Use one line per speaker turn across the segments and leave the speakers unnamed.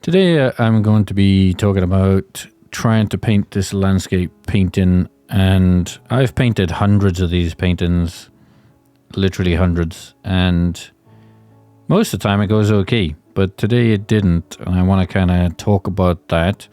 Today I'm going to be talking about trying to paint this landscape painting, and I've painted hundreds of these paintings, literally hundreds, and most of the time it goes okay, but today it didn't, and I want to kind of talk about that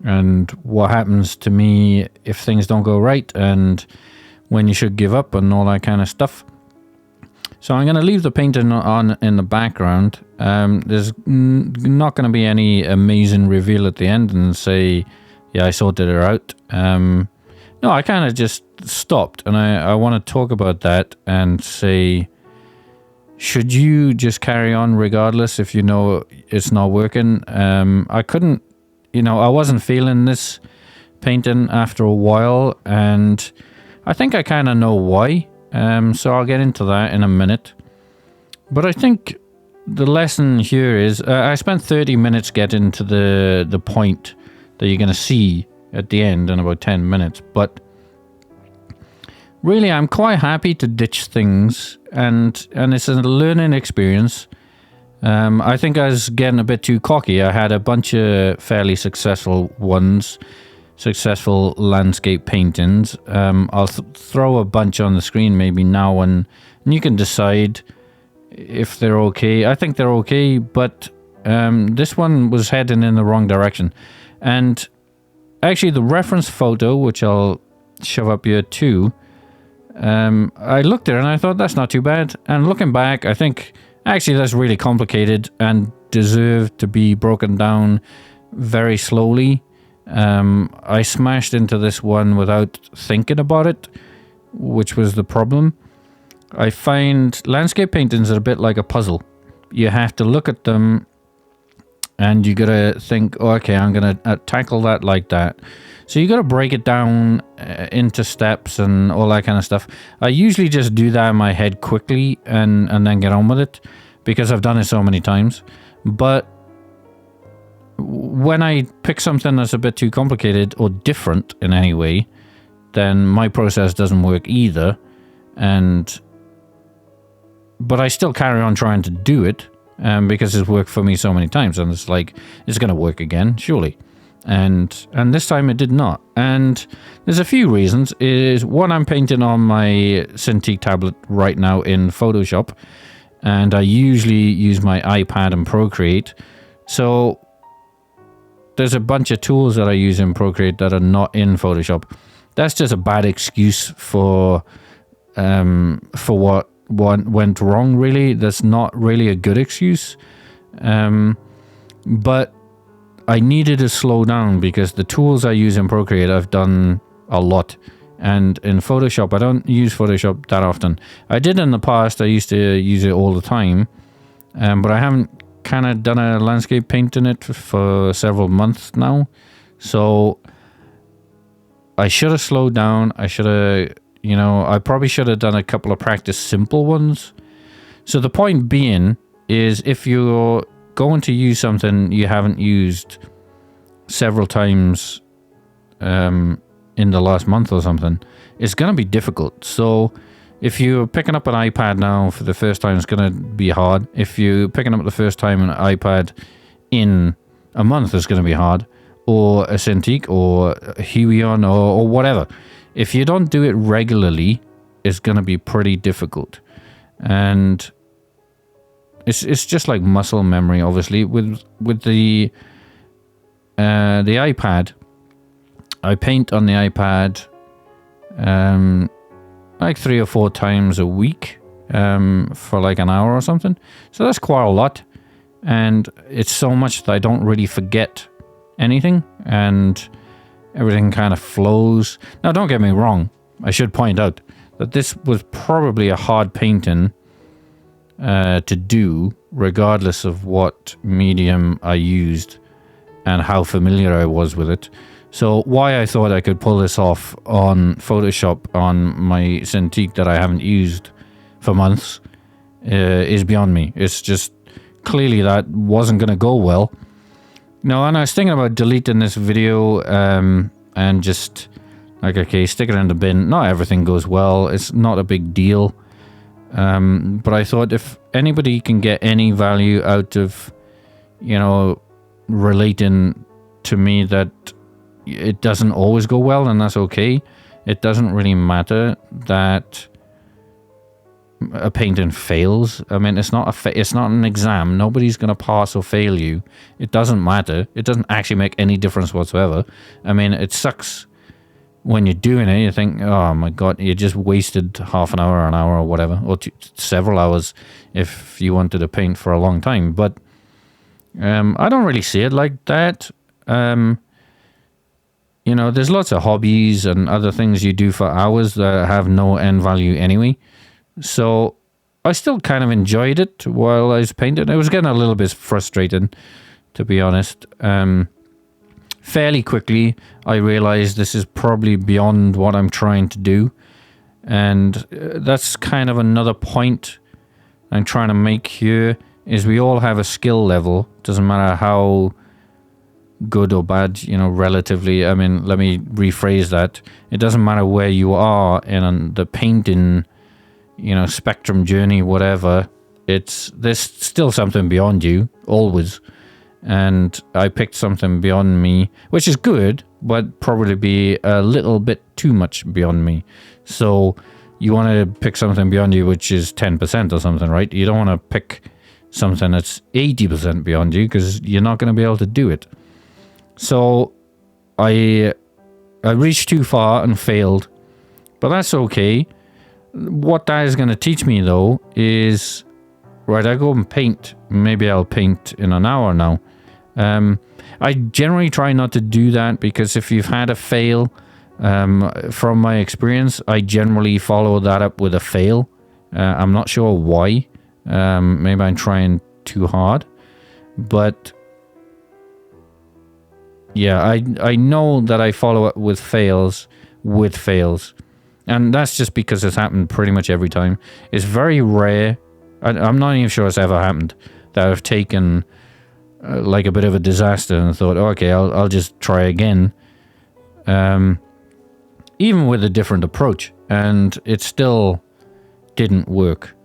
and what happens to me if things don't go right and when you should give up and all that kind of stuff. So I'm going to leave the painting on in the background. There's not going to be any amazing reveal at the end and say, yeah, I sorted it out. No, I kind of just stopped, and I want to talk about that and say, should you just carry on regardless if you know it's not working? I couldn't, I wasn't feeling this painting after a while, and I think I kind of know why. So I'll get into that in a minute. But I think the lesson here is I spent 30 minutes getting to the point that you're going to see at the end in about 10 minutes. But really, I'm quite happy to ditch things, and it's a learning experience. I think I was getting a bit too cocky. I had a bunch of fairly successful landscape paintings. I'll throw a bunch on the screen maybe now, and you can decide if they're okay. I think they're okay, but this one was heading in the wrong direction. And actually the reference photo, which I'll shove up here too, I looked at it and I thought that's not too bad. And looking back, I think actually that's really complicated and deserved to be broken down very slowly. I smashed into this one without thinking about it, which was the problem. I find landscape paintings are a bit like a puzzle. You have to look at them and you gotta think, oh, okay, I'm gonna tackle that like that. So you gotta break it down into steps and all that kind of stuff. I usually just do that in my head quickly and then get on with it because I've done it so many times. But when I pick something that's a bit too complicated or different in any way, then my process doesn't work either. But I still carry on trying to do it because it's worked for me so many times, and it's like, it's going to work again, surely. And this time it did not. And there's a few reasons. Is one, I'm painting on my Cintiq tablet right now in Photoshop, and I usually use my iPad and Procreate. So there's a bunch of tools that I use in Procreate that are not in Photoshop. That's just a bad excuse for what went wrong, really. That's not really a good excuse. But I needed to slow down because the tools I use in Procreate, I've done a lot. And in Photoshop, I don't use Photoshop that often. I did in the past. I used to use it all the time. But I haven't kind of done a landscape paint in it for several months now, so I should have slowed down. I should have, I probably should have done a couple of practice simple ones. So the point being is, if you're going to use something you haven't used several times in the last month or something, it's going to be difficult. So if you're picking up an iPad now for the first time, it's going to be hard. If you're picking up the first time an iPad in a month, it's going to be hard. Or a Cintiq or a Huion or whatever. If you don't do it regularly, it's going to be pretty difficult. And it's just like muscle memory, obviously. With the iPad, I paint on the iPad like 3 or 4 times a week for like an hour or something. So that's quite a lot. And it's so much that I don't really forget anything, and everything kind of flows. Now, don't get me wrong. I should point out that this was probably a hard painting to do, regardless of what medium I used and how familiar I was with it. So why I thought I could pull this off on Photoshop on my Cintiq that I haven't used for months is beyond me. It's just clearly that wasn't going to go well. No, and I was thinking about deleting this video and just like, okay, stick it in the bin. Not everything goes well. It's not a big deal. But I thought if anybody can get any value out of, relating to me that it doesn't always go well, and that's okay. It doesn't really matter that a painting fails. I mean, it's not it's not an exam. Nobody's going to pass or fail you. It doesn't matter. It doesn't actually make any difference whatsoever. I mean, it sucks when you're doing it. You think, oh my God, you just wasted half an hour, or whatever, or several hours if you wanted to paint for a long time. But I don't really see it like that. You know, there's lots of hobbies and other things you do for hours that have no end value anyway. So I still kind of enjoyed it while I was painting. It was getting a little bit frustrating, to be honest. Fairly quickly, I realized this is probably beyond what I'm trying to do. And that's kind of another point I'm trying to make here, is we all have a skill level. Doesn't matter how good or bad, you know, relatively. I mean, let me rephrase that. It doesn't matter where you are in the painting, you know, spectrum, journey, whatever. There's still something beyond you, always. And I picked something beyond me, which is good, but probably be a little bit too much beyond me. So you want to pick something beyond you, which is 10% or something, right? You don't want to pick something that's 80% beyond you, because you're not going to be able to do it. So I reached too far and failed, but that's okay. What that is going to teach me, though, is, right, I go and paint. Maybe I'll paint in an hour now. I generally try not to do that, because if you've had a fail, from my experience, I generally follow that up with a fail. I'm not sure why. Maybe I'm trying too hard. But yeah, I know that I follow up with fails. And that's just because it's happened pretty much every time. It's very rare. I'm not even sure it's ever happened that I've taken like a bit of a disaster and thought, oh, okay, I'll just try again. Even with a different approach, and it still didn't work.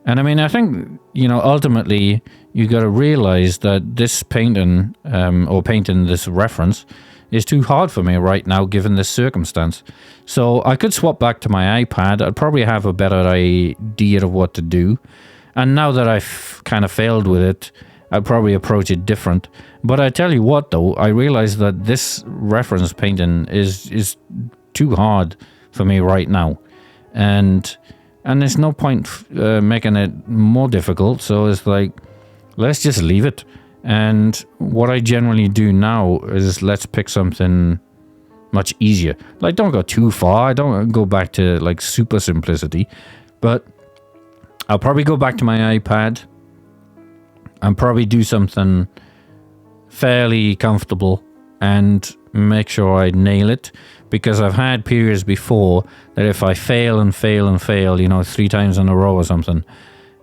And I mean, I think, you know, ultimately you got to realize that this painting, or painting this reference, is too hard for me right now, given this circumstance. So I could swap back to my iPad. I'd probably have a better idea of what to do. And now that I've kind of failed with it, I'd probably approach it different. But I tell you what, though, I realize that this reference painting is too hard for me right now. And there's no point making it more difficult. So it's like, let's just leave it. And what I generally do now is let's pick something much easier. Like, don't go too far. I don't go back to like super simplicity, but I'll probably go back to my iPad and probably do something fairly comfortable and make sure I nail it. Because I've had periods before that if I fail, you know, 3 times in a row or something,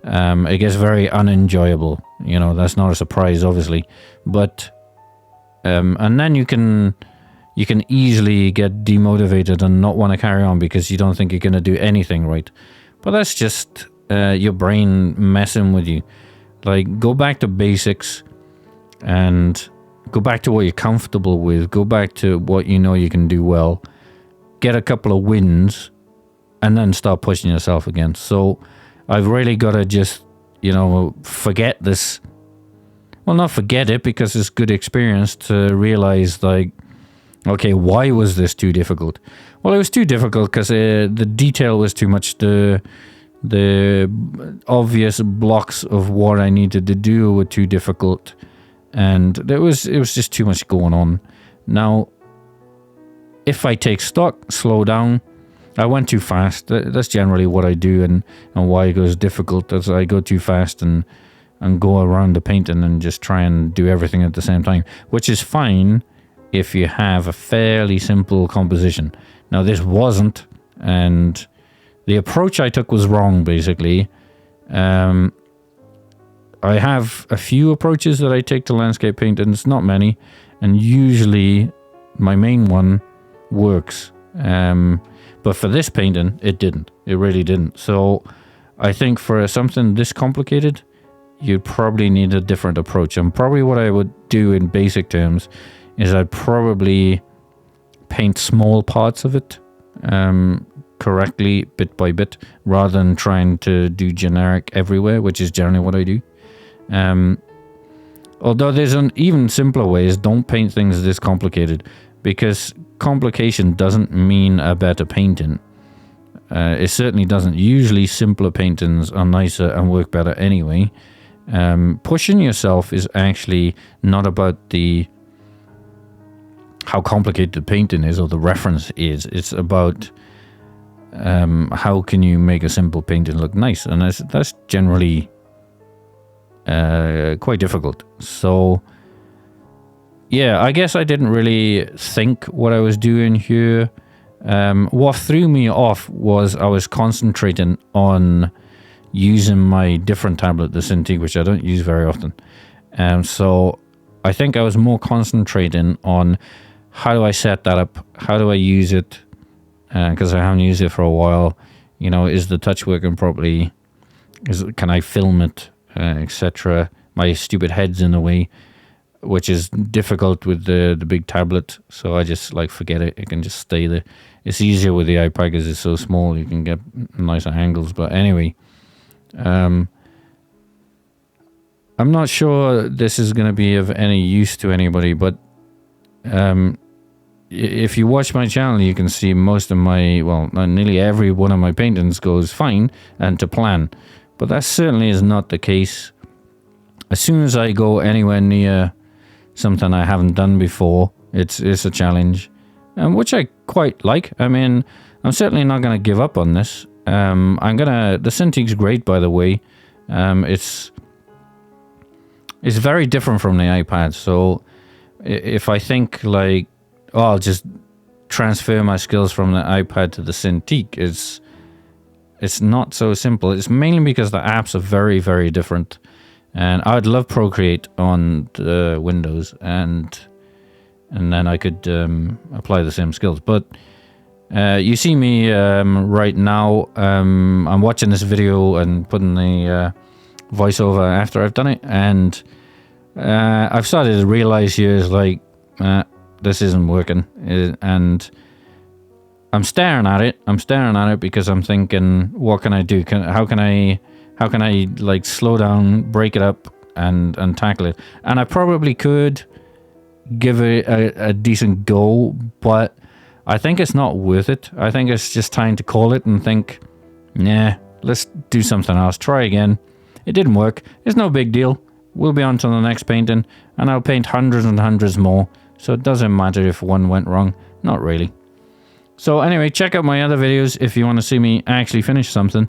it gets very unenjoyable. You know, that's not a surprise, obviously. But, and then you can easily get demotivated and not want to carry on because you don't think you're going to do anything right. But that's just your brain messing with you. Like, go back to basics and go back to what you're comfortable with. Go back to what you know you can do well. Get a couple of wins and then start pushing yourself again. So I've really got to just, you know, forget this. Well, not forget it, because it's good experience to realize, like, okay, why was this too difficult? Well, it was too difficult because the detail was too much. The obvious blocks of what I needed to do were too difficult. And it was just too much going on. Now, if I take stock, slow down, I went too fast. That's generally what I do, and why it goes difficult. As I go too fast and go around the painting and just try and do everything at the same time, which is fine if you have a fairly simple composition. Now, this wasn't, and the approach I took was wrong, basically. I have a few approaches that I take to landscape painting. It's not many, and usually my main one works. But for this painting, it didn't. It really didn't. So I think for something this complicated, you'd probably need a different approach. And probably what I would do in basic terms is I'd probably paint small parts of it correctly, bit by bit, rather than trying to do generic everywhere, which is generally what I do. Although there's an even simpler way, is don't paint things this complicated, because complication doesn't mean a better painting. It certainly doesn't. Usually simpler paintings are nicer and work better anyway. Pushing yourself is actually not about how complicated the painting is or the reference is. It's about how can you make a simple painting look nice, and that's generally quite difficult. So yeah, I guess I didn't really think what I was doing here. What threw me off was I was concentrating on using my different tablet, the Cintiq, which I don't use very often. So I think I was more concentrating on how do I set that up, how do I use it, because I haven't used it for a while. You know, is the touch working properly? Can I film it, etc. My stupid head's in the way, which is difficult with the big tablet, so I just like forget it. It can just stay there. It's easier with the iPad because it's so small, you can get nicer angles. But anyway, I'm not sure this is going to be of any use to anybody, but if you watch my channel, you can see most of my, well, nearly every one of my paintings goes fine and to plan, but that certainly is not the case. As soon as I go anywhere near something I haven't done before, it's a challenge, which I quite like. I mean, I'm certainly not going to give up on this. The Cintiq's great, by the way. It's very different from the iPad. So if I think like, oh, I'll just transfer my skills from the iPad to the Cintiq, it's not so simple. It's mainly because the apps are very, very different. And I'd love Procreate on the Windows, and then I could apply the same skills. But you see me right now. I'm watching this video and putting the voiceover after I've done it, and I've started to realize here is like this isn't working, and I'm staring at it. Because I'm thinking, what can I do? How can I like slow down, break it up, and tackle it? And I probably could give it a decent go, but I think it's not worth it. I think it's just time to call it and think, nah, let's do something else. Try again. It didn't work. It's no big deal. We'll be on to the next painting, and I'll paint hundreds and hundreds more. So it doesn't matter if one went wrong. Not really. So anyway, check out my other videos if you want to see me actually finish something.